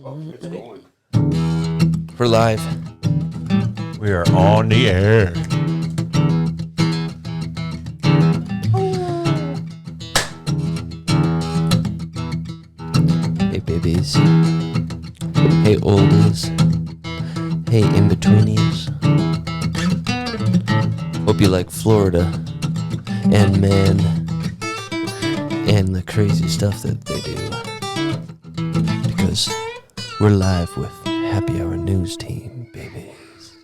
It's going. We're live. We are on the air. Hey, babies. Hey, oldies. Hey, in-betweenies. Hope you like Florida and men and the crazy stuff that they do. Because we're live with Happy Hour News Team, babies.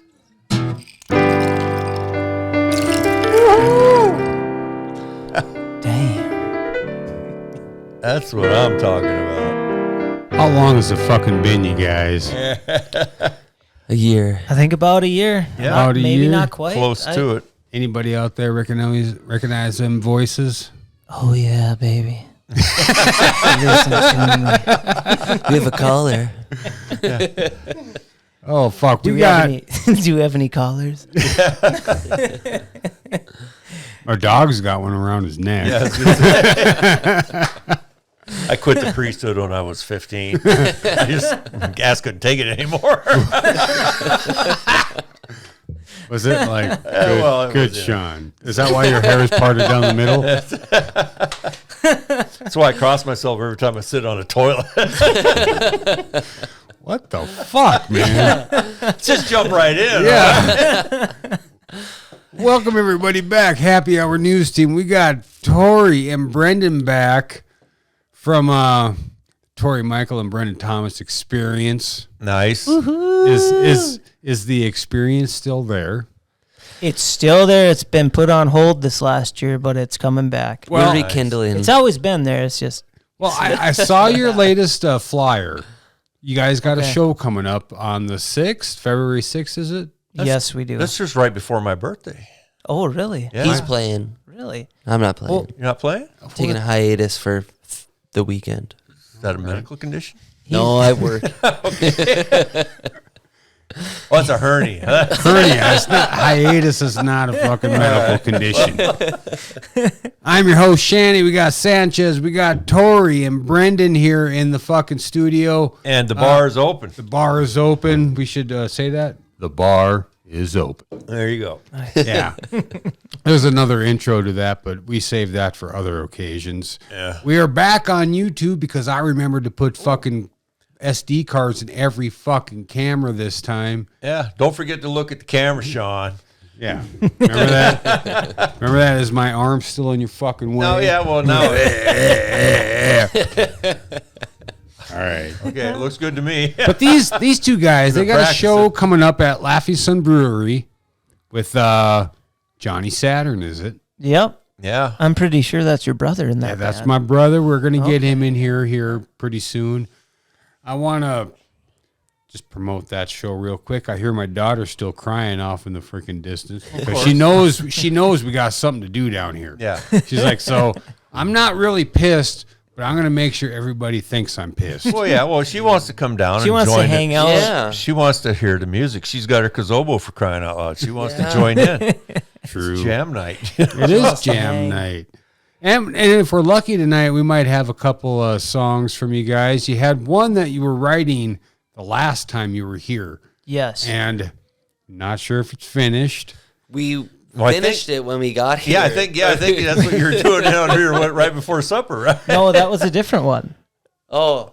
Damn. That's what I'm talking about. How long has it fucking been, you guys? A year. I think about a year. Yeah. About a Maybe year? not quite. Close to it. Anybody out there recognize them voices? Oh, yeah, baby. Listen to me. We have a caller. Oh, fuck. Do we have any callers? Our dog's got one around his neck. Yeah, I quit the priesthood when I was 15. Gas couldn't take it anymore. Was it like, good, well, good Sean? Is that why your hair is parted down the middle? That's why I cross myself every time I sit on a toilet. What the fuck, man? Just jump right in. Yeah. Welcome, everybody, back. Happy Hour News Team. We got Torey and Brenden back from Torey, Michael, and Brenden Thomas Experience. Nice. Is the experience still there? It's still there. It's been put on hold this last year, but it's coming back. Well, We're rekindling. It's always been there. It's just... Well, I saw your latest flyer. You guys got a show coming up on the 6th, February 6th, is it? Yes, we do. That's just right before my birthday. Oh, really? Yeah. He's playing. Really? I'm not playing. You're not playing? Taking a hiatus for the weekend. Is that a medical condition? No, I work. Oh, it's a hernia. Hernia. It's not, hiatus is not a fucking medical condition. I'm your host, Shanny. We got Sanchez. We got Torey and Brenden here in the fucking studio. And the bar is open. The bar is open. We should say that. The bar is open. There you go. Yeah. There's another intro to that, but we save that for other occasions. Yeah. We are back on YouTube because I remembered to put fucking SD cards in every fucking camera this time. Yeah. Don't forget to look at the camera, Sean. Yeah. Remember that? Remember that? Is my arm still in your fucking way? No, yeah, well, no. All right. Okay, it looks good to me. But these two guys, they got a show coming up at Laffy Sun Brewery with Johnny Saturn, is it? Yep. Yeah. I'm pretty sure that's your brother in that Yeah, that's band. my brother. We're going to get him in here pretty soon. I want to just promote that show real quick. I hear my daughter still crying off in the freaking distance because she knows we got something to do down here. Yeah. She's like, so I'm not really pissed, but I'm going to make sure everybody thinks I'm pissed. Well, yeah. Well, she wants to come down She and wants join to hang out. Yeah. She wants to hear the music. She's got her Kazobo for crying out loud. She wants to join in. True. It's jam night. It is jam night. And if we're lucky tonight, we might have a couple songs from you guys. You had one that you were writing the last time you were here. Yes. And not sure if it's finished. We Well, finished it when we got here. Yeah, I think that's what you were doing down here right before supper, right? No, that was a different one. Oh,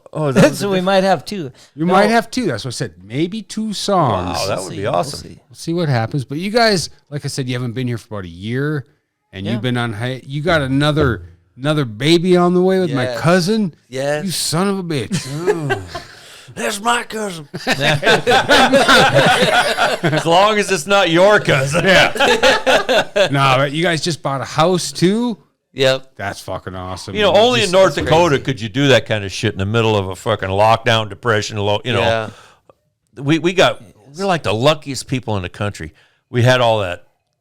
So we might have two. You might have two. That's what I said. Maybe two songs. Wow, that would be awesome. We'll see what happens. But you guys, like I said, you haven't been here for about a year, and you've been on. You got another baby on the way with my Yes. cousin. Yes. You son of a bitch. That's my cousin. As long as it's not your cousin. No, but you guys just bought a house too. Yep. That's fucking awesome. You know, only in Just- North Dakota could you do that kind of shit in the middle of a fucking lockdown, depression. You know, Yeah. we're like the luckiest people in the country. We had all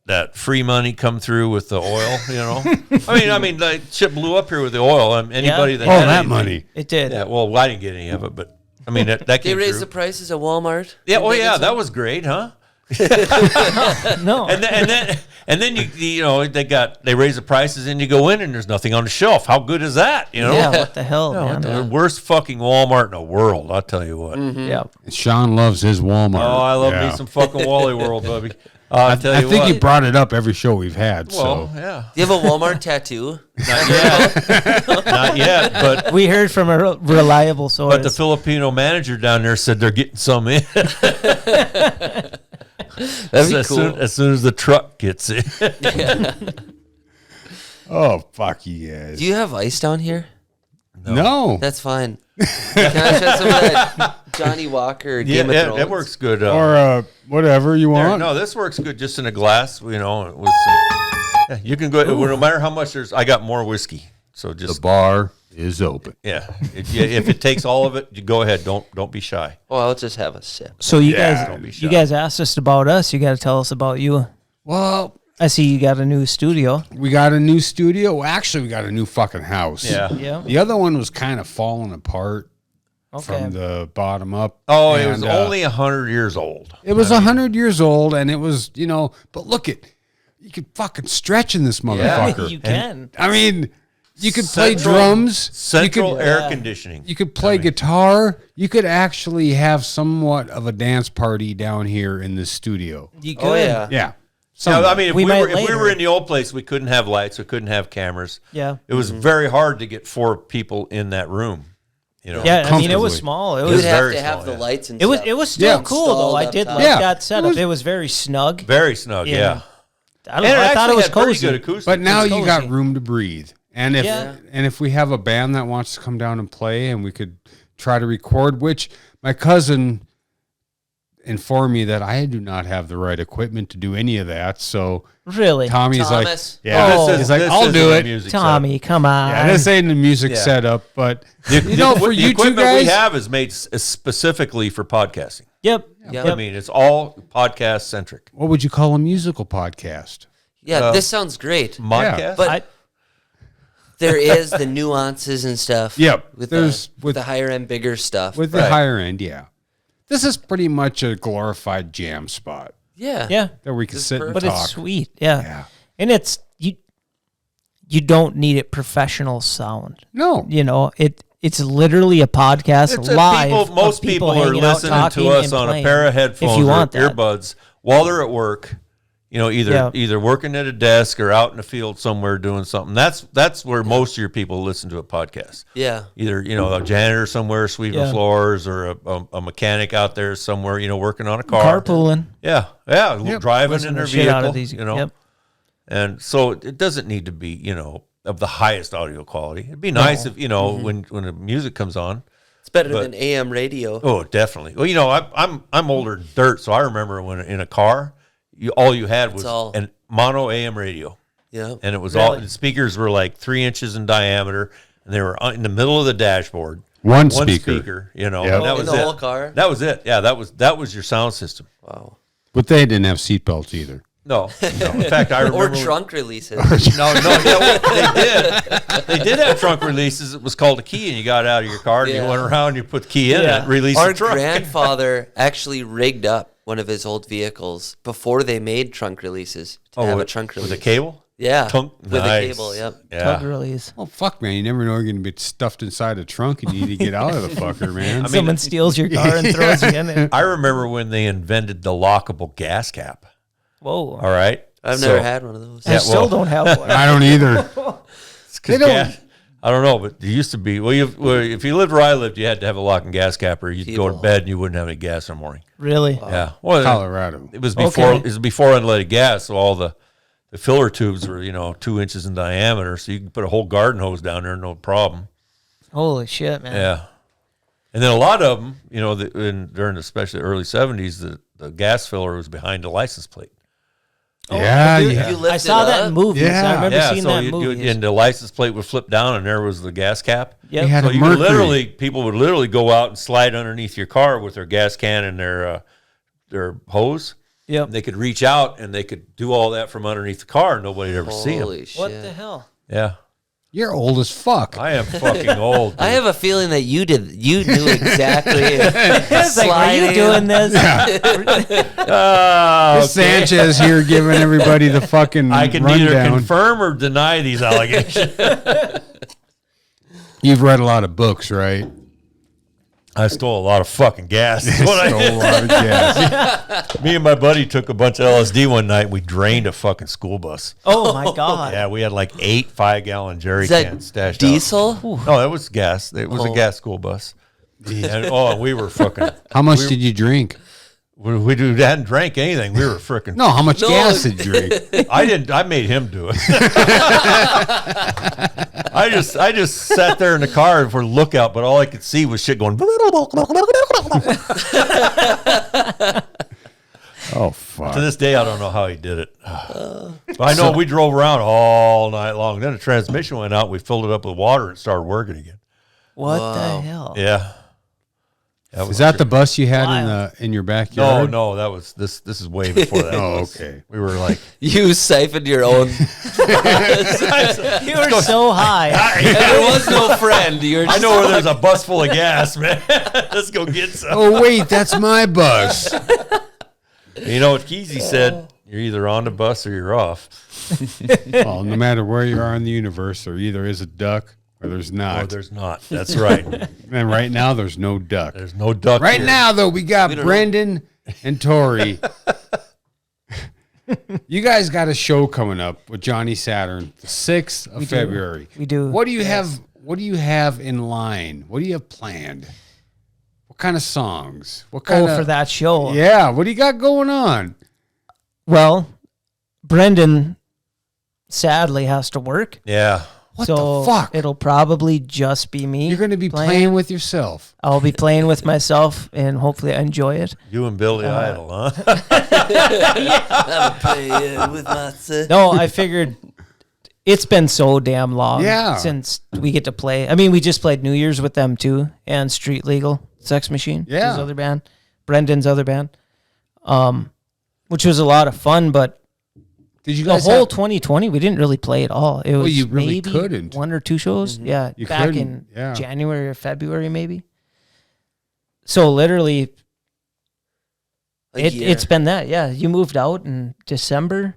that free money come through with the oil. You know, I mean, like shit blew up here with the oil. Anybody that Oh, had that anything- money. It did. Yeah, well, I didn't get any of it, but I mean that They came raised through. the prices at Walmart. Yeah, Didn't oh they yeah, get that some? was great, huh? No. And then you know they raise the prices and you go in and there's nothing on the shelf. How good is that? You know, Yeah, what the hell, No, man? the worst fucking Walmart in the world. I'll tell you what. Yeah. Sean loves his Walmart. Oh, I love Yeah. me some fucking Wally World, Bubby. I'll tell I you think what. he brought it up every show we've had. Well, So yeah, Do you have a Walmart tattoo? not yet, not yet. But We heard from a reliable source. the Filipino manager down there said they're getting some in. That'd be as, cool. as soon as the truck gets in. oh fuck you guys. Do you have ice down here? No. That's fine. Can I try some of that Johnny Walker Game of Thrones? that works good. Or whatever you There, want. no, this works good just in a glass, you know. With some, yeah, you can go. No matter how much there's, I got more whiskey. So The just bar is open. if it takes all of it, you go ahead. Don't be shy. Well, I'll just have a sip. So you Don't be guys, shy. you guys asked us about us. You got to tell us about you. Well, I see you got a new studio. we got a new studio. Well, actually, we got a new fucking house. Yeah. Yeah. The other one was kind of falling apart Okay. from the bottom up. Oh, it was And, only 100 years old. It was 100 years old, and it was, you know, but look you could fucking stretch in this motherfucker. You can. I mean, you could play Central- drums. Central you could, air conditioning. You could play guitar. You could actually have somewhat of a dance party down here in this studio. You could. Oh, yeah. Yeah. No, Somewhat. I mean, if We we, might were, if we later. were in the old place, we couldn't have lights, we couldn't have cameras. Yeah. It was very hard to get 4 people in that room. You know. Yeah, I mean, it was Comfortably. small. It You was. would have very to have small, the yeah. lights and It was. stuff. It was still Yeah. cool though. I Installed did up like top. that setup. It It was- was very snug. Very snug. Yeah. I don't know. I thought it was Pretty cozy. good acoustics. But now you got cozy. room to breathe. And if we have a band that wants to come down and play, and we could try to record, which my cousin informed me that I do not have the right equipment to do any of that. So Really, Tommy's Thomas. like, yeah, Oh. he's like, This I'll isn't do a it. music Tommy, come on. Yeah, this ain't the music Yeah. setup, but setup. you know, for the you two equipment guys, we have is made specifically for podcasting. Yep. Yep. I mean, it's all podcast centric. what would you call a musical podcast? Yeah, this sounds great. Modcast? But there is the nuances and stuff. Yep, With there's- the, with- the higher end, bigger stuff. With the Right. higher end, yeah. This is pretty much a glorified jam spot yeah. Yeah, that we can This is sit and but talk. it's sweet. Yeah. Yeah. And it's you. You don't need it professional sound. No, You know It's literally a podcast It's live. of most people are hanging out, listening talking, to us and on a playing, pair of if headphones you or want that. earbuds while they're at work. You know, Yeah. either working at a desk or out in the field somewhere doing something. That's where most of your people listen to a podcast. Yeah. Either a janitor somewhere sweeping Yeah. floors, or a mechanic out there somewhere, working on a car. Carpooling. Yeah, driving Listen in to their shit out of vehicle. these. Yep. And so it doesn't need to be of the highest audio quality. It'd be nice if when the music comes on. It's better But- than AM radio. Oh, definitely. Well, I'm older than dirt, so I remember when in a car, all you had was all. an mono AM radio, Yeah. and it was Really? all the speakers were like 3 inches in diameter, and they were in the middle of the dashboard. one One speaker. speaker, and Yep. that In was the it. whole car? That was it. Yeah, that was your sound system. Wow. But they didn't have seatbelts either. No. In fact, I remember Or when- trunk releases. No, they did have trunk releases. It was called a key, and you got out of your car and you Yeah. went around and you put the key in Yeah. it, released Our the trunk. grandfather actually rigged up one of his old vehicles before they made trunk releases to have a trunk release. with a cable. Yeah. Tunk- with nice. a cable, yep. Yeah. Tug release. Oh fuck, man! You never know you're gonna be stuffed inside a trunk and you need to get out of the fucker, man. Someone steals your car and throws you in it. I remember when they invented the lockable gas cap. Whoa. All right, I've So- never had one of those. I still don't have one. I don't either. It's 'cause They don't- gas- I don't know, but there used to be. Well, if you lived where I lived, you had to have a lock and gas cap, or you'd go to People. bed and you wouldn't have any gas in the morning. Really? Yeah, well, Colorado. it was before Okay. it was before unleaded gas, so all the filler tubes were 2 inches in diameter, so you could put a whole garden hose down there, no problem. Holy shit, man. Yeah, and then a lot of them, during especially the early '70s, the gas filler was behind the license plate. Yeah, You yeah. lift I saw it that up? in movies. Yeah. I remember seeing so that in movies. and the license plate would flip down, and there was the gas cap. Yep. They had So a you could Mercury. people would literally go out and slide underneath your car with their gas can and their hose. Yep. And they could reach out and they could do all that from underneath the car, and nobody'd ever see them. Holy shit. What the hell? Yeah, You're old as fuck. I am fucking old. I have a feeling that you did. You knew exactly. It's like, are you doing this? Sanchez here giving everybody the fucking I can rundown. neither confirm or deny these allegations. You've read a lot of books, right? I stole a lot of fucking gas. Is what I Stole did. a lot of gas. Me and my buddy took a bunch of LSD one night. We drained a fucking school bus. Oh my God. Yeah, we had like 8 5-gallon jerry Is that cans stashed diesel? out. No, that was gas. It was a gas school bus. And we were fucking. How much did you drink? We hadn't drank anything. We were freaking. No, how much gas did you drink? I didn't. I made him do it. I just sat there in the car for lookout, but all I could see was shit going. Oh, fuck. To this day, I don't know how he did it. But I know we drove around all night long. Then the transmission went out. We filled it up with water and started working again. What the hell? Yeah. Is that the bus you had in your backyard? No, that was this is way before that. Oh, bus. okay. We were like, You siphoned your own. You were so high. There was no friend. You were I just know where there's a bus full of gas, man. Let's go get some. Oh, wait, that's my bus. You know what Keezy said? You're either on the bus or you're off. Well, no matter where you are in the universe, there either is a duck or there's not. Oh, there's not. That's right. And right now, there's no duck. There's no duck. Right here. now, though, we got Brenden and Torey. You guys got a show coming up with Johnny Saturn, the 6th of February. We do. What do you have? What do you have in line? What do you have planned? What kind of songs? What kind of for that show. Yeah, what do you got going on? Well, Brenden sadly has to work. Yeah. What so the fuck? It'll probably just be me. You're going to be playing with yourself. I'll be playing with myself and hopefully I enjoy it. You and Billy Idol, huh? playing with myself. No, I figured it's been so damn long since we get to play. I mean, we just played New Year's with them too, and Street Legal, Sex Machine, his other band, Brendan's other band, which was a lot of fun, but did you guys the whole 2020, we didn't really play at all. It was you really maybe couldn't. 1 or 2 shows. Yeah, You back couldn't, in January or February maybe. So literally, it's been that. Yeah, you moved out in December,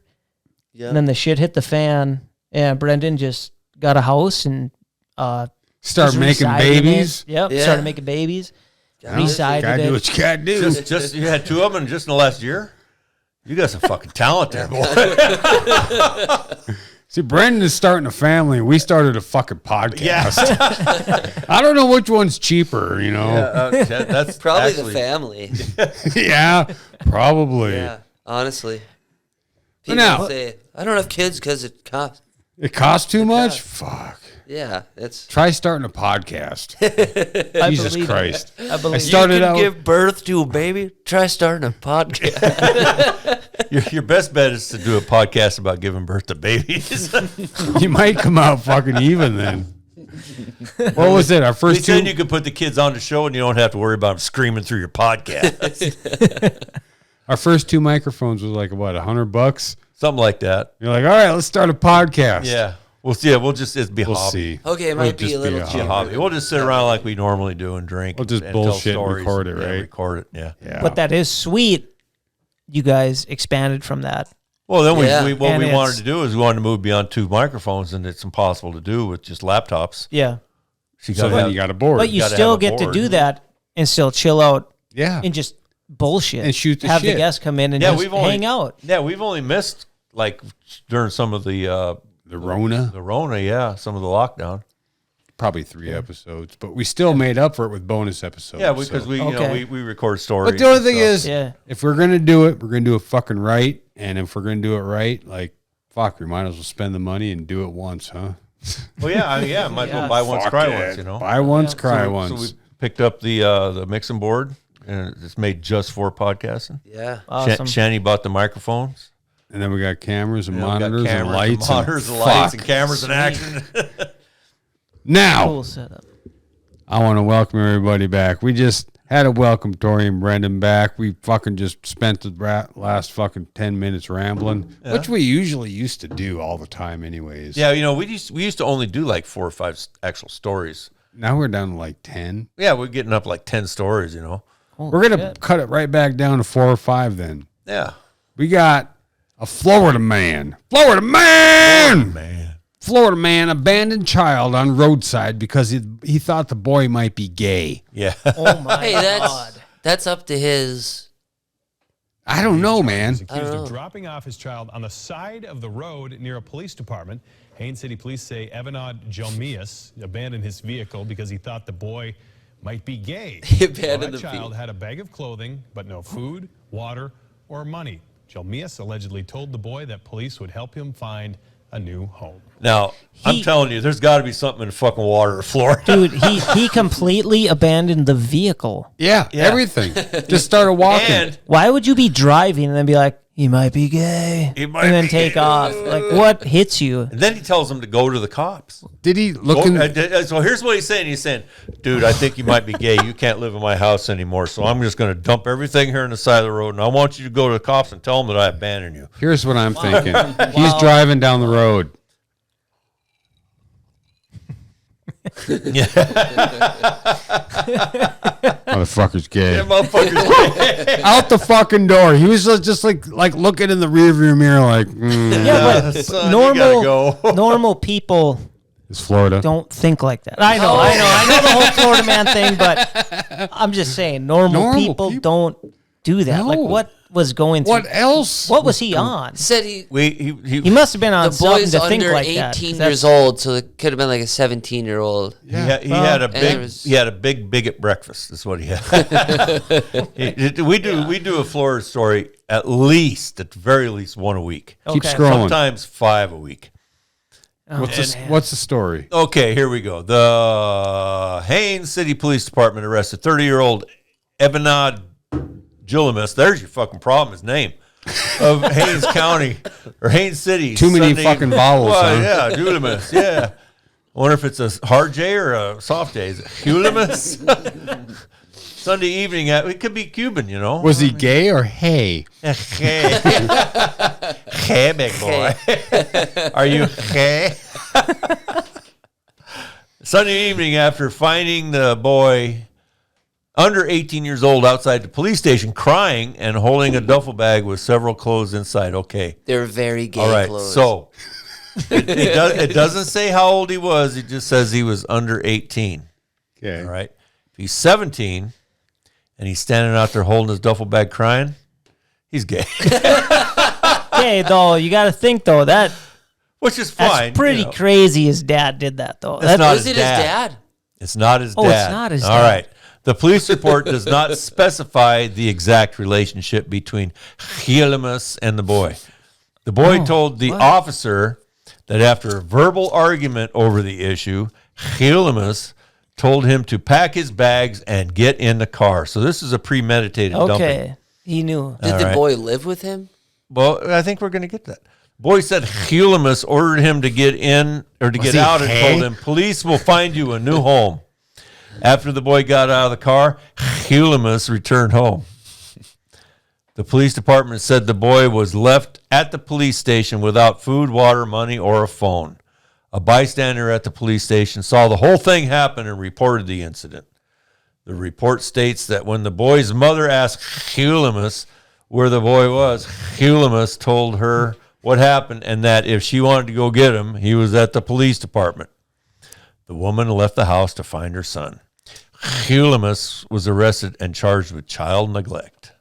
and then the shit hit the fan, and Brenden just got a house and start making babies. Yep, started making babies. Resided Gotta it. do what you gotta do. just you had 2 of them just in the last year? You got some fucking talent there, boy. See, Brenden is starting a family. We started a fucking podcast. Yeah. I don't know which one's cheaper, you know? That's Probably actually, the family. Yeah, probably. Yeah, honestly. But People now- say, I don't have kids because it costs. It costs too much? Fuck. Yeah, it's. Try starting a podcast. I Jesus believe it. Christ. I believe I it. started out. Give birth to a baby. Try starting a podcast. your best bet is to do a podcast about giving birth to babies. You might come out fucking even then. What was it? Our first two. Then you could put the kids on the show and you don't have to worry about them screaming through your podcast. Our first 2 microphones was like, what, $100? Something like that. You're like, all right, let's start a podcast. Yeah. We'll see. We'll just, it'd be a We'll hobby. see. Okay, it might be a little Be a cheaper. hobby. We'll just sit around like we normally do and drink. We'll just and tell bullshit and stories. record it, Yeah, right? record it, yeah. Yeah. But that is sweet. You guys expanded from that. Well, then Yeah. what And we wanted it's- to do is we wanted to move beyond 2 microphones, and it's impossible to do with just laptops. Yeah. So So then you got a board. But you gotta still have a get to board. do that and still chill out yeah. and just bullshit. And shoot the Have shit. the guests come in and Yeah, just we've only- hang out. Yeah, we've only missed like during some of the Rona. Rona, yeah, some of the lockdown. Probably 3 episodes, but we still made up for it with bonus episodes. Yeah, because so. we Okay. we record stories. But the only and thing stuff. is, Yeah. if we're gonna do it, we're gonna do it fucking right. And if we're gonna do it right, like fuck, we might as well spend the money and do it once, huh? well, yeah, I mean, yeah, might as well buy once, Fuck cry it. once, you know. Buy once, cry So once. we picked up the mixing board, and it's made just for podcasting. Yeah. Awesome. Shani bought the microphones. And then we got cameras and You know, we got monitors and cameras lights. monitors and and lights fuck. and cameras and action. Now, Cool setup. I want to welcome everybody back. Had to welcome Torey and Brenden back. We fucking just spent the last fucking 10 minutes rambling, which we usually used to do all the time anyways. Yeah, we used to only do like 4 or 5 actual stories. Now we're down to like 10. Yeah, we're getting up like 10 stories, We're going to cut it right back down to 4 or 5 then. Yeah. We got a Florida man. Florida man abandoned child on roadside because he thought the boy might be gay. Yeah. Oh my God. That's up to his. I don't know, man. He's accused of dropping off his child on the side of the road near a police department. Haines City Police say Evanod Jelmias abandoned his vehicle because he thought the boy might be gay. He abandoned the child had a bag of clothing, but no food, water, or money. Jelmias allegedly told the boy that police would help him find a new home. Now, I'm telling you, there's got to be something in the fucking water in Florida. Dude, he completely abandoned the vehicle. Yeah, everything. Just started walking. And Why would you be driving and then be like, he might be gay, He might and then be take gay. off? Like, what hits you? And then he tells him to go to the cops. Did he look in? So here's what he's saying. He's saying, dude, I think you might be gay. You can't live in my house anymore. So I'm just going to dump everything here on the side of the road. And I want you to go to the cops and tell them that I abandoned you. Here's what I'm thinking. He's driving down the road. Motherfucker's gay. Motherfucker's gay. Out the fucking door. He was just like looking in the rearview mirror like, Yeah, but son, you gotta go. normal people it's Florida. don't think like that. I know the whole Florida man thing, but I'm just saying normal people don't do that. No. Like, what was going through? What else? What was he on? Said He He must have been on the something boy's to think under like that. 18 years old, so it could have been like a 17-year-old. He had a big bigot breakfast. That's what he had. We do a Florida story at the very least one a week. Keep Okay. scrolling. Sometimes 5 a week. What's the story? Okay, here we go. The Haines City Police Department arrested 30-year-old Evanod Jelmias. There's your fucking problem. His name of Haines County or Haines City. Too many fucking vowels. Well, Huh? yeah, Jelmias. Yeah. I wonder if it's a hard J or a soft J. Is it Jelmias? Sunday evening. It could be Cuban, Was he gay or hey? Hey, hey, big boy. Are you hey? Sunday evening, after finding the boy under 18 years old outside the police station crying and holding a duffel bag with several clothes inside. Okay. They were very gay All right. clothes. So it doesn't say how old he was. It just says he was under 18. Okay. All right. If he's 17 and he's standing out there holding his duffel bag crying, he's gay. Okay, though, you got to think though that Which is that's fine. pretty crazy. His dad did that though. That's not Was it his dad? It's not his dad. Oh, it's not his All dad. right. The police report does not specify the exact relationship between Jelmias and the boy. The boy told the officer that after a verbal argument over the issue, Jelmias told him to pack his bags and get in the car. So this is a premeditated dumping. Okay, he knew. Did the right. boy live with him? Well, I think we're going to get that. Boy said Jelmias ordered him to get in or to get he out and gay? told him, police will find you a new home. After the boy got out of the car, Jelmias returned home. The police department said the boy was left at the police station without food, water, money, or a phone. A bystander at the police station saw the whole thing happen and reported the incident. The report states that when the boy's mother asked Jelmias where the boy was, Jelmias told her what happened and that if she wanted to go get him, he was at the police department. The woman left the house to find her son. Jelmias was arrested and charged with child neglect.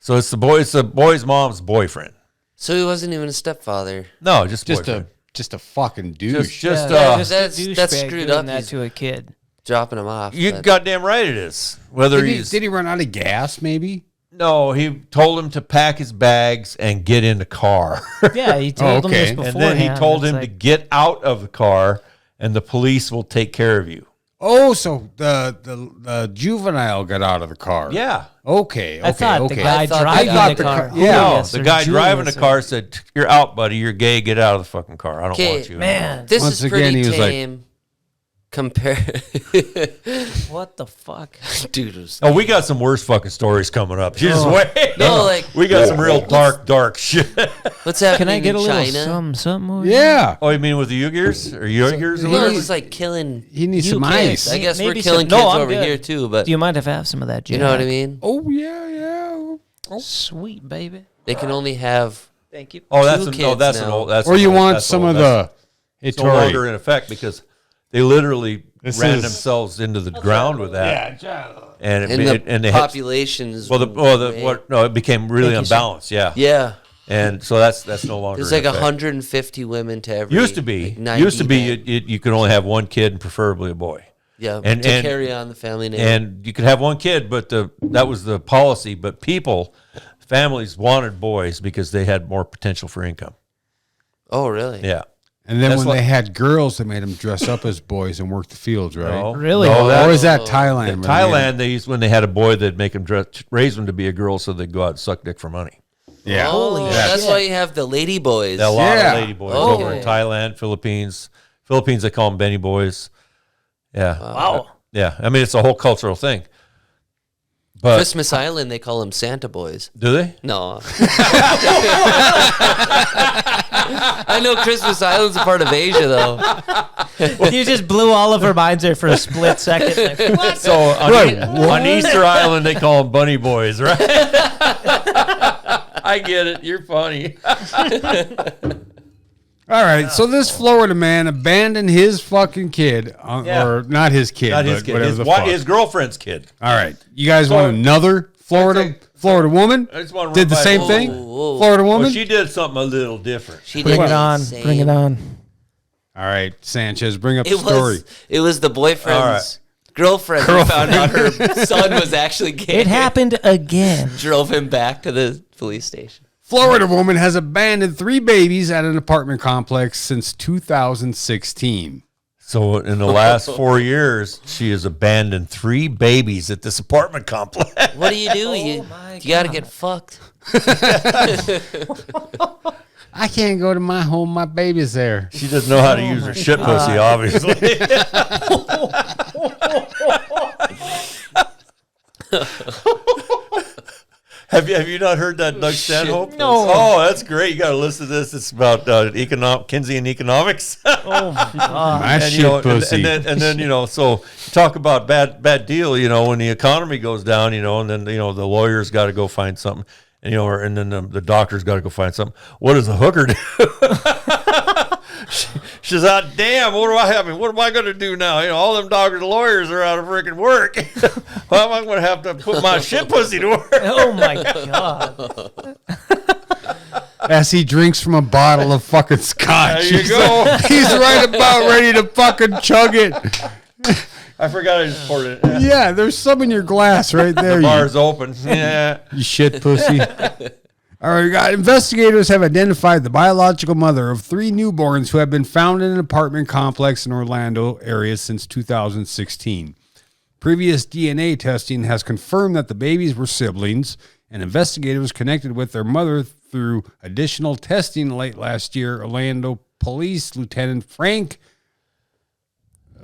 So it's the boy's mom's boyfriend. So he wasn't even a stepfather. No, just boyfriend. Just a fucking douche. Just that's douchebag screwed doing up. that He's to a kid. dropping him off. you but- goddamn right it is. Whether Did he run out of gas? Maybe. no, he told him to pack his bags and get in the car. Yeah, he told him this okay. beforehand. And then he told It's him to like, get out of the car and the police will take care of you. Oh, so the juvenile got out of the car. Yeah. Okay. I thought okay. the guy I thought driving the the car. car- yeah. No, Julius the or guy driving Julius the or- car said, "You're out, buddy. You're gay. Get out of the fucking car. I don't Okay, want you." Man, This Once is again, pretty he was like- tame. compare. What the fuck? Dude, it was, Oh, we got some worse fucking stories coming up. You just wait. no, like We got some real dark shit. what's happening Can I get a in little China? something over Yeah. Oh, you mean with the Uyghurs? Or Uyghurs? You know, just like killing. He needs You some kids. ice. I guess Maybe we're killing some- kids No, I'm over good. here too, but Do you mind if I have some of that, you know what I mean? Oh, yeah. Sweet, baby. They can only have. Thank you. Oh, that's Two no, kids that's an now. old. That's Or an you old- want that's some old. of That's the... Hey, no longer Torey. in effect because they literally This ran is- themselves into the ground with that. And And the and they had, populations. well, it became really Thank you, sir. unbalanced. Yeah. Yeah, And so that's no longer. there's in like effect. 150 women to every. Used to be. like 90 Used to be. men. You could only have one kid and preferably a boy. Yeah, and- to and- carry on the family name. And you could have one kid, but that was the policy. But families wanted boys because they had more potential for income. oh, really? Yeah. And then That's when like- they had girls, they made them dress up as boys and work the fields, right? No, Really? No, Or is that, that Thailand? in where they made Thailand, they used when they had a boy, they'd make him raise him to be a girl, so they'd go out and suck dick for money. Yeah. Holy Yeah. that's why you have the lady boys. A lot Yeah. of lady boys Oh. over in Thailand, Philippines. Philippines, they call them Benny boys. Yeah. Wow. Yeah. I mean, it's a whole cultural thing. But Christmas Island, they call them Santa boys. do they? No. I know Christmas Island's a part of Asia, though. You just blew all of our minds there for a split second. Like, what? So on Easter Island, they call them bunny boys, right? I get it. You're funny. All right, so this Florida man abandoned his fucking kid, Yeah. or not his kid, Not but his kid. whatever His, the fuck. his girlfriend's kid. All right, you guys want another Florida woman? I just want to Did the run by same it. thing? Whoa. Florida Well, woman? she did something a little different. She Bring did it the on. same. Bring it on. All right, Sanchez, bring up the It story. was the boyfriend's girlfriend who found out her son was actually gay. It happened again. Drove him back to the police station. Florida woman has abandoned 3 babies at an apartment complex since 2016. So in the last 4 years, she has abandoned 3 babies at this apartment complex. What do? You got to get fucked. I can't go to my home. My baby's there. She doesn't know how to use her shit pussy, obviously. Have you not heard that Doug Stanhope? No. Oh, that's great. You got to listen to this. It's about Keynesian economics. Oh, my God. My And, shit you know, pussy. and then so talk about bad deal. When the economy goes down, and then the lawyer's got to go find something, and and then the doctor's got to go find something. What does the hooker do? She's out. Damn, what do I have? What am I going to do now? All them doctors, lawyers are out of freaking work. Well, I'm going to have to put my shit pussy to work. Oh, my God. As he drinks from a bottle of fucking scotch. There you go. He's right about ready to fucking chug it. I forgot I just poured it. Yeah, there's some in your glass right there. The bar's open. Yeah. You shit pussy. All right, investigators have identified the biological mother of 3 newborns who have been found in an apartment complex in Orlando area since 2016. Previous DNA testing has confirmed that the babies were siblings, and investigators connected with their mother through additional testing late last year. Orlando Police Lieutenant Frank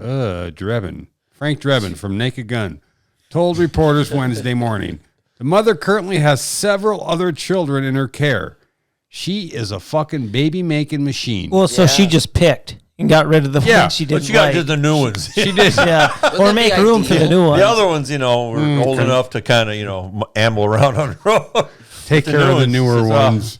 Drebin from Naked Gun told reporters Wednesday morning. The mother currently has several other children in her care. She is a fucking baby-making machine. Well, so she just picked and got rid of the Yeah, ones she didn't But you got to like. do the new ones. She did. Yeah, or that make the room for the idea? new ones. The other ones, were old enough to kind of, amble around on the road. Take care of the newer It's, ones.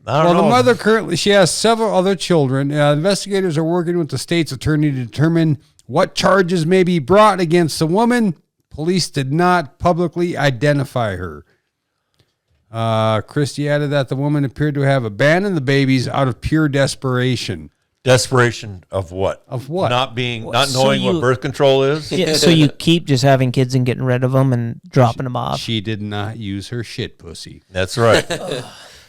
I don't Well, know. the mother currently, she has several other children. Investigators are working with the state's attorney to determine what charges may be brought against the woman. Police did not publicly identify her. Christie added that the woman appeared to have abandoned the babies out of pure desperation. Desperation of what? Of what? Not So knowing what you- birth control is. Yeah, so you keep just having kids and getting rid of them and dropping them off. She did not use her shit pussy. That's right.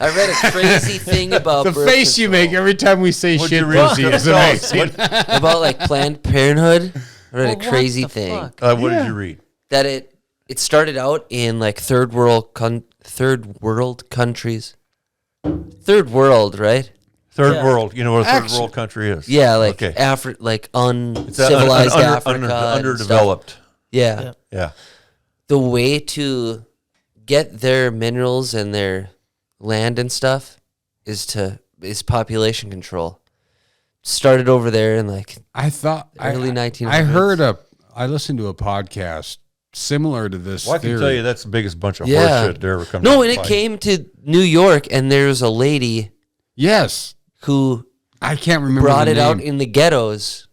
I read a crazy thing about The birth face you control. make every time we say What'd shit you read? pussy is Tell amazing. us. about like Planned Parenthood. I read Well, a what crazy the thing fuck? What did you read? that it started out in like third world countries. Third world, right? Third world. You know what a third world country is? Yeah, like like uncivilized Africa, underdeveloped. Yeah. Yeah. The way to get their minerals and their land and stuff is population control. Started over there in like early 1900s. I listened to a podcast similar to this. Well, I can tell you that's the biggest bunch of horseshit there ever come. No, and it came to New York, and there was a lady. Yes. Who I can't remember. Brought it out in the ghettos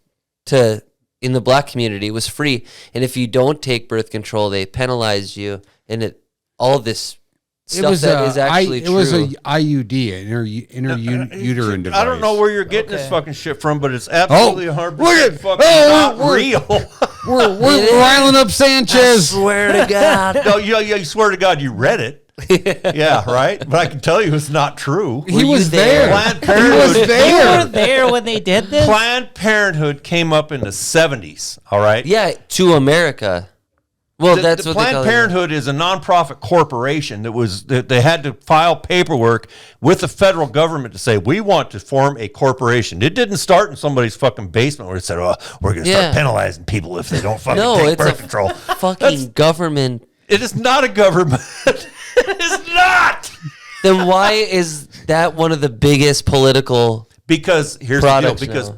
in the black community. It was free, and if you don't take birth control, they penalize you, and all this stuff is actually true. It was a IUD, an intrauterine device. I don't know where you're getting this fucking shit from, but it's absolutely 100% fucking not real. We're riling up Sanchez. I swear to God. No, you swear to God you read it. Yeah, right. But I can tell you it's not true. He was there. Planned Parenthood. You were there when they did this? Planned Parenthood came up in the 70s, all right? Yeah, to America. Well, that's what Planned Parenthood is a nonprofit corporation that they had to file paperwork with the federal government to say, we want to form a corporation. It didn't start in somebody's fucking basement where it said, we're going to start penalizing people if they don't fucking take birth control. Fucking government. It is not a government. It is not. Then why is that one of the biggest political Because here's the deal. Because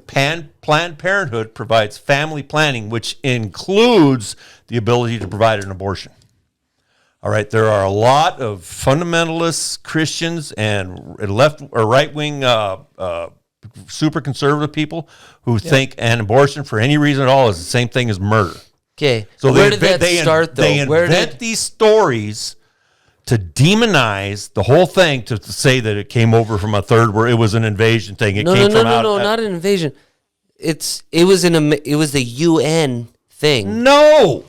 Planned Parenthood provides family planning, which includes the ability to provide an abortion. All right, there are a lot of fundamentalist Christians and left or right wing super conservative people who think an abortion for any reason at all is the same thing as murder. Okay, so where did that start, though? They invent these stories to demonize the whole thing, to say that it came over from a third, where it was an invasion thing. No, not an invasion. It was the UN thing. No,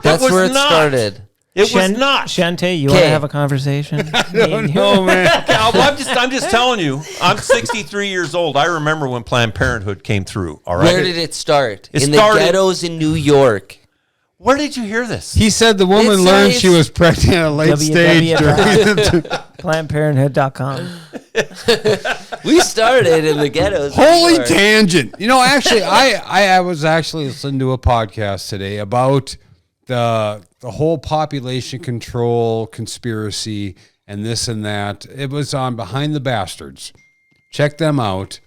that's where it started. It was not. Shante, you want to have a conversation? I don't know, man. I'm just telling you. I'm 63 years old. I remember when Planned Parenthood came through. All right. Where did it start? In the ghettos in New York. Where did you hear this? He said the woman learned she was pregnant at a late stage. PlannedParenthood.com. We started in the ghettos. Holy tangent. Actually, I was actually listening to a podcast today about the whole population control conspiracy and this and that. It was on Behind the Bastards. Check them out.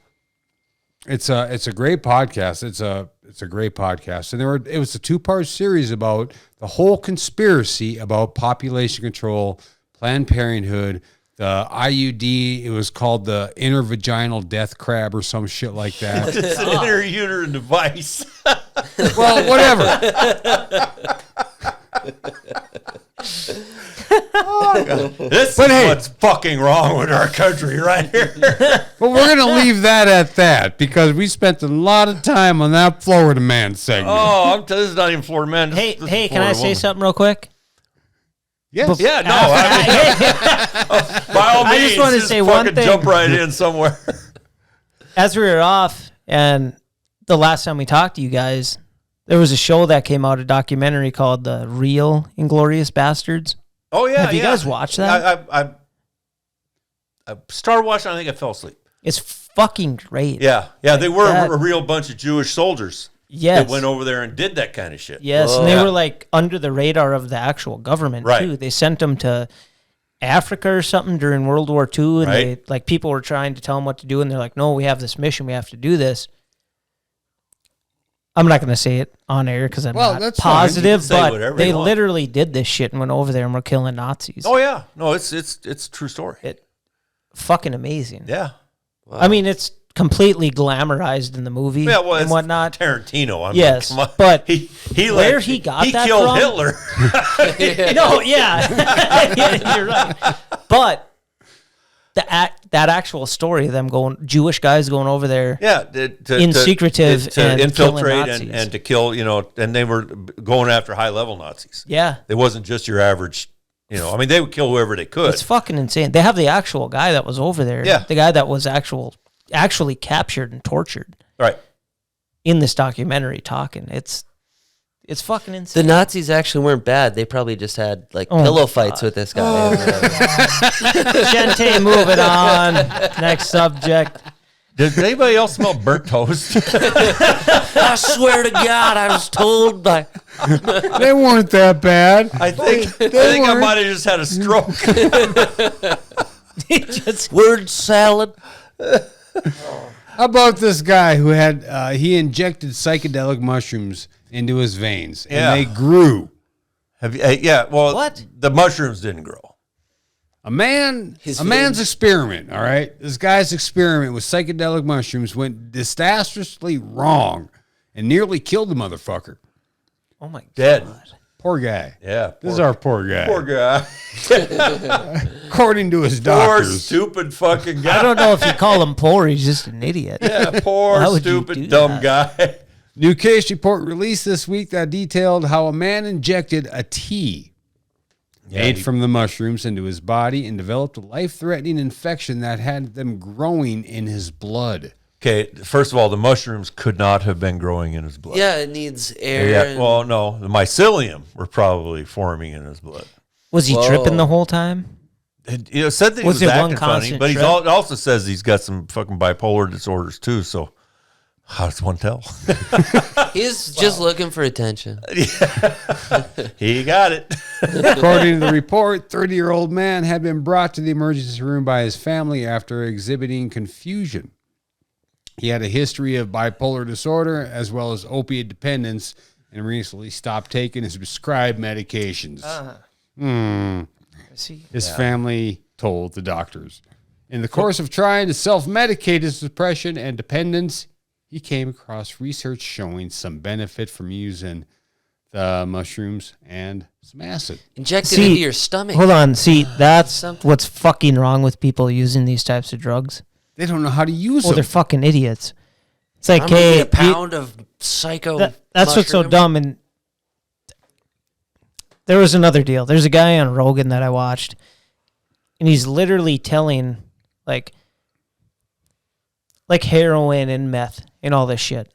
It's a great podcast. It's a great podcast. And it was a 2-part series about the whole conspiracy about population control, Planned Parenthood, the IUD. It was called the intervaginal death crab or some shit like that. It's an intrauterine device. Well, whatever. This is what's fucking wrong with our country right here. But we're going to leave that at that because we spent a lot of time on that Florida man segment. Oh, this is not even Florida man. Hey, can I say something real quick? Yes. Yeah, no. By all means, I just want to say one thing. Jump right in somewhere. As we were off, and the last time we talked to you guys, there was a show that came out, a documentary called The Real Inglorious Bastards. Oh, yeah. Have you guys watched that? I started watching, I think I fell asleep. It's fucking great. Yeah. Yeah, they were a real bunch of Jewish soldiers. Yes. That went over there and did that kind of shit. Yes, and they were like under the radar of the actual government too. They sent them to Africa or something during World War II, and they people were trying to tell them what to do, and they're like, "No, we have this mission. We have to do this." I'm not going to say it on air because I'm not positive, but they literally did this shit and went over there and were killing Nazis. Oh yeah, no, it's a true story. Fucking amazing. Yeah, wow. I mean it's completely glamorized in the movie and whatnot. Tarantino, yes, but he got that killed from? Hitler. No, yeah, you're right. But that actual story of them Jewish guys going over there, secretive to infiltrate and to kill, and they were going after high level Nazis. Yeah, it wasn't just your average. I mean, they would kill whoever they could. It's fucking insane. They have the actual guy that was over there. Yeah, the guy that was actually captured and tortured. Right. In this documentary, talking, it's It's fucking insane. The Nazis actually weren't bad. They probably just had like pillow fights with this guy. Gente, moving on. Next subject. Does anybody else smell burnt toast? I swear to God, I was told by. They weren't that bad. I think I might have just had a stroke. Word salad. How about this guy who had he injected psychedelic mushrooms into his veins and they grew? Well, What? The mushrooms didn't grow. A man's experiment, all right? This guy's experiment with psychedelic mushrooms went disastrously wrong and nearly killed the motherfucker. Oh my Dead. God. Poor guy. Yeah. This is our poor guy. Poor guy. According to his Poor doctors. stupid fucking guy. I don't know if you call him poor. He's just an idiot. Yeah, poor Why would you do stupid dumb that? guy. New case report released this week that detailed how a man injected a tea made from the mushrooms into his body and developed a life-threatening infection that had them growing in his blood. Okay, first of all, the mushrooms could not have been growing in his blood. Yeah, it needs air. Yeah, and- well, no, the mycelium were probably forming in his blood. Was he Whoa. tripping the whole time? It said that he Was was it one acting funny, constant but it trip? also says he's got some fucking bipolar disorders too. So how does one tell? He's just looking for attention. He got it. According to the report, 30-year-old man had been brought to the emergency room by his family after exhibiting confusion. He had a history of bipolar disorder as well as opiate dependence and recently stopped taking his prescribed medications. His family told the doctors. In the course of trying to self-medicate his depression and dependence, he came across research showing some benefit from using the mushrooms and some acid. Inject it into your stomach. Hold on. See, that's Something. what's fucking wrong with people using these types of drugs. They don't know how to use Well, them. they're fucking idiots. It's like, I'm gonna hey, get a pound of psycho. that's what's so mushroom. dumb. And there was another deal. There's a guy on Rogan that I watched, and he's literally telling like heroin and meth and all this shit.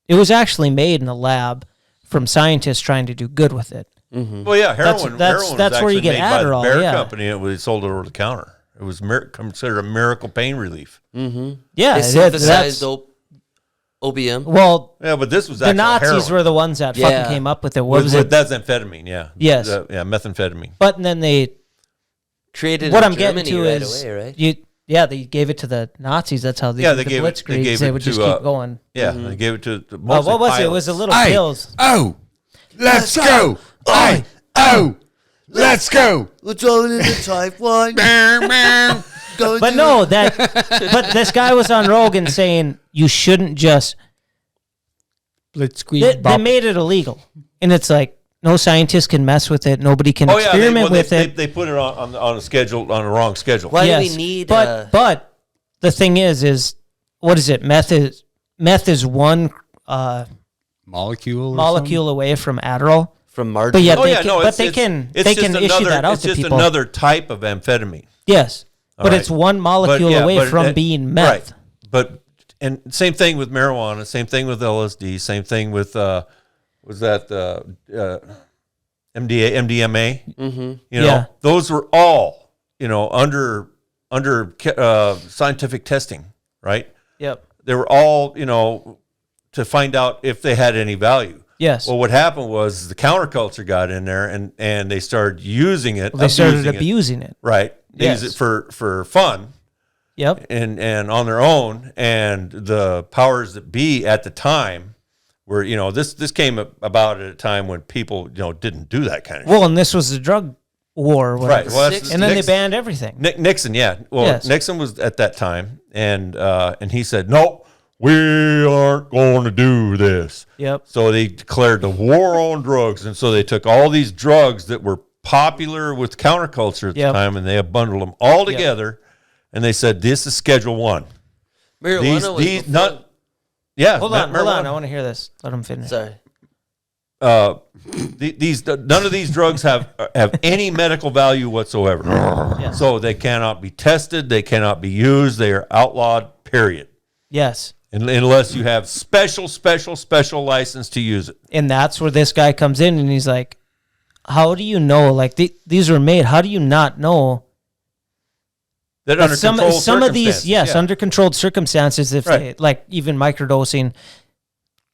It was actually made in a lab from scientists trying to do good with it. Well, yeah, heroin. That's heroin where was you actually get made by the Adderall, Bear yeah. Company. It was sold over the counter. It was considered a miracle pain relief. Yeah, They synthesized opium. well, Yeah, but this was the actual Nazis heroin. were the ones that Yeah. fucking came up with it. What was it? That's amphetamine, yeah. Yes. Yeah, methamphetamine. But then they Created what in I'm getting Germany to right is away, right? they gave it to the Nazis. That's how they Yeah, did they the gave it- they blitzkrieg. gave They it would just to, keep going. Yeah, they gave it to Oh, mostly what was it? It pilots. was a little Aye. pills. Oh, let's go. Aye. Oh, let's go. Let's all in the type 1. But no, but this guy was on Rogan saying you shouldn't just. Blitzkrieg. They made it illegal, and it's like no scientist can mess with it. Nobody can experiment with it. They put it on a schedule, on a wrong schedule. Why Yes, do we need? But the thing is what is it? Meth is one molecule. molecule away from Adderall. from Martin? But yet Oh they yeah, can, no, but it's, they it's, can it's they just can issue another, that out it's to just people. another type of amphetamine. Yes, but right. it's one molecule away from being meth. Right. But and same thing with marijuana, same thing with LSD, same thing with was that MDMA? Mm-hmm. You know, Yeah. those were all under scientific testing, right? Yep. They were all to find out if they had any value. Yes. Well, what happened was the counterculture got in there and they started using it. They started abusing it. abusing it. Right. They Yes. use it for fun. Yep. And on their own, and the powers that be at the time were, this came about at a time when people, didn't do that kind of Well, and this was the drug war, or Right. whatever. Well, that's- And then they Nixon- banned everything. Nixon, yeah. Well, Yes. Nixon was at that time, and he said, "No, we aren't going to do this." Yep. So they declared the war on drugs, and so they took all these drugs that were popular with counterculture at Yep. the time, and they bundled them all together, and they said, "This is Schedule 1." Marijuana was before- not. Yeah, Hold on. I marijuana. want to hear this. Let them finish. Sorry. None of these drugs have any medical value whatsoever. Yeah. So they cannot be tested. They cannot be used. They are outlawed. Period. Yes. unless you have special license to use it. And that's where this guy comes in, and he's like, how do you know? Like, these were made. How do you not know? That under some of these, under controlled circumstances, if they, like even microdosing,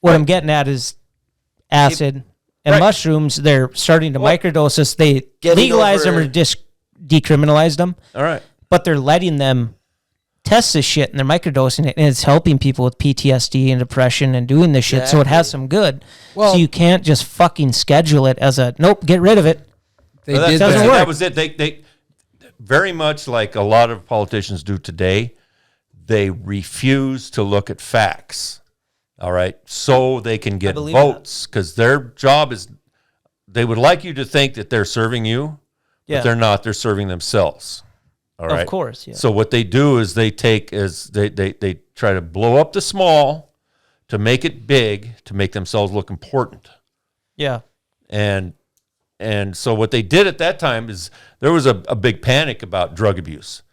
what I'm getting at is acid and mushrooms, they're starting to microdose us. They legalize them or decriminalize them. All right. But they're letting them test this shit and they're microdosing it, and it's helping people with PTSD and depression and doing this shit. So it has some good. Well, so you can't just fucking schedule it as a, nope, get rid of it. It doesn't work. That was it. They very much like a lot of politicians do today, they refuse to look at facts. All right. So they can get votes, because their job is, they would like you to think that they're serving you, but they're not. They're serving themselves. All right. Of course. Yeah. So what they do is they try to blow up the small to make it big, to make themselves look important. Yeah. And so what they did at that time is there was a big panic about drug abuse,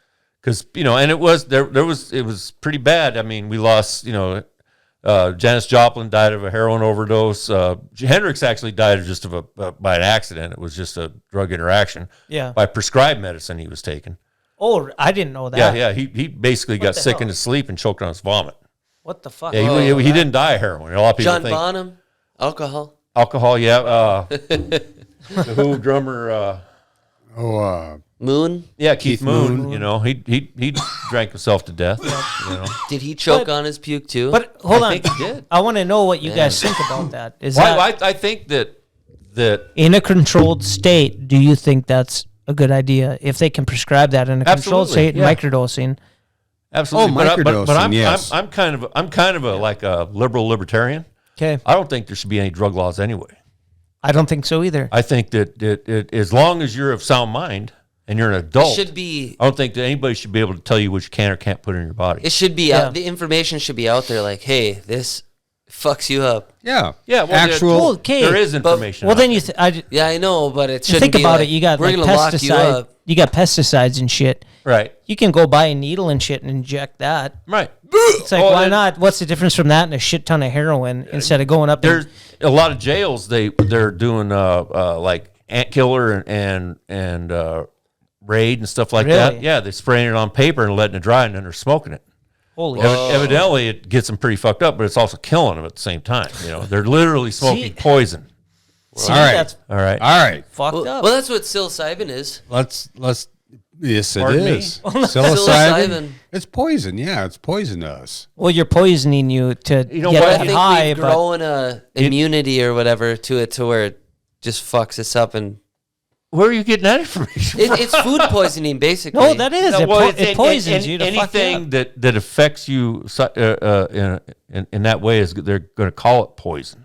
because, and it was pretty bad. I mean, we lost, Janis Joplin died of a heroin overdose. Hendrix actually died by an accident. It was just a drug interaction. Yeah. By prescribed medicine he was taking. Oh, I didn't know that. Yeah. He basically got sick in his sleep and choked on his vomit. What the fuck? Yeah, he didn't die of heroin. A lot of people John think. Bonham, alcohol. Alcohol, yeah. The Who drummer. Moon. Yeah, Keith Moon. He drank himself to death. Did he choke on his puke too? But hold on, I think he did. I want to know what you guys think about that. I think that in a controlled state, do you think that's a good idea if they can prescribe that in a controlled state, microdosing? Absolutely. Microdosing, yes. I'm kind of like a liberal libertarian. Okay. I don't think there should be any drug laws anyway. I don't think so either. I think that as long as you're of sound mind and you're an adult, it should be. I don't think that anybody should be able to tell you what you can or can't put in your body. It should be out. The information should be out there. Like, hey, this fucks you up. Yeah. Yeah. Well, there is information. Then you. I know, but it should think about it. You got we're like gonna lock you up. You got pesticides and shit. Right. You can go buy a needle and shit and inject that. Right. It's like, why not? What's the difference from that and a shit ton of heroin instead of going up there? There's a lot of jails. They're doing like ant killer and raid and stuff like that. Yeah, they're spraying it on paper and letting it dry, and then they're smoking it. Holy Evidently, it gets them pretty fucked up, but it's also killing them at the same time. They're literally smoking poison. All right. All right. Fucked up. Well, that's what psilocybin is. Yes, it Pardon is. me? Psilocybin. It's poison. Yeah, it's poison to us. Well, you're poisoning you to get I that think high. we grow an immunity or whatever to it, to where it just fucks us up. And where are you getting that information from? It's food poisoning, basically. No, that is. It poisons you to anything that affects you in that way is they're going to call it poison.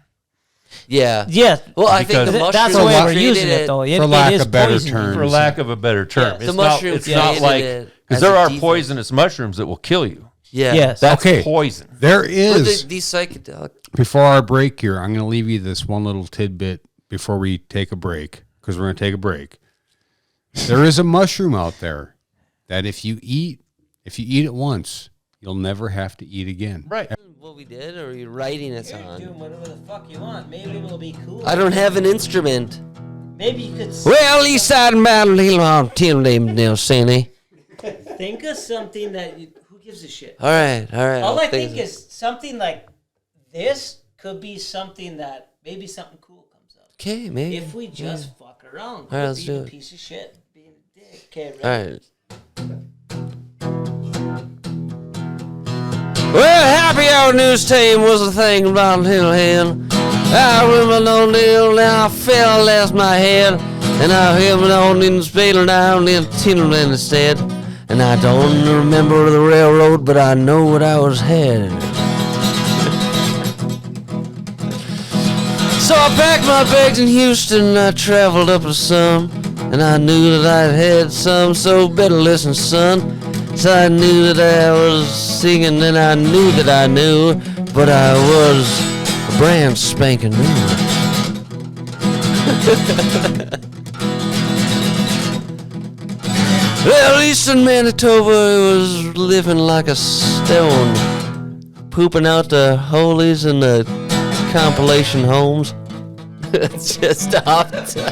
Yeah. Yeah. Well, I think the that's the way we're using it, though. For lack of better terms. For lack of a better term. The mushroom It's not like, because there are poisonous mushrooms that will kill you. Yeah. Yes. That's poison. There is. These psychedelic. Before our break here, I'm going to leave you this one little tidbit before we take a break, because we're going to take a break. There is a mushroom out there that if you eat it once, you'll never have to eat again. Right. What we did, or are you writing it on? Doing whatever the fuck you want. Maybe it'll be cool. I don't have an instrument. Maybe you could. Well, East Side Battle Hill on Sandy. Think of something that who gives a shit. All right. All I think is something like this could be something that maybe something cool comes up. Okay, maybe. If we just fuck around. All right, let's do a it. piece of shit. Being a dick. Okay, ready? All right. Well, happy hour news team was a thing about Hill Hill. I remember no deal, now I fell, I lost my head. And I hit on in the spade down in Tinderland instead. And I don't remember the railroad, but I know what I was headed. So I packed my bags in Houston and I traveled up to some. And I knew that I'd had some, so better listen, son. So I knew that I was singing, and I knew that I knew, but I was brand spanking new. Well, Eastern Manitoba was living like a stone. pooping out the holies and the compilation homes. It's just off time.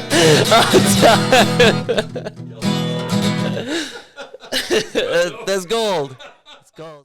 That's gold. It's gold.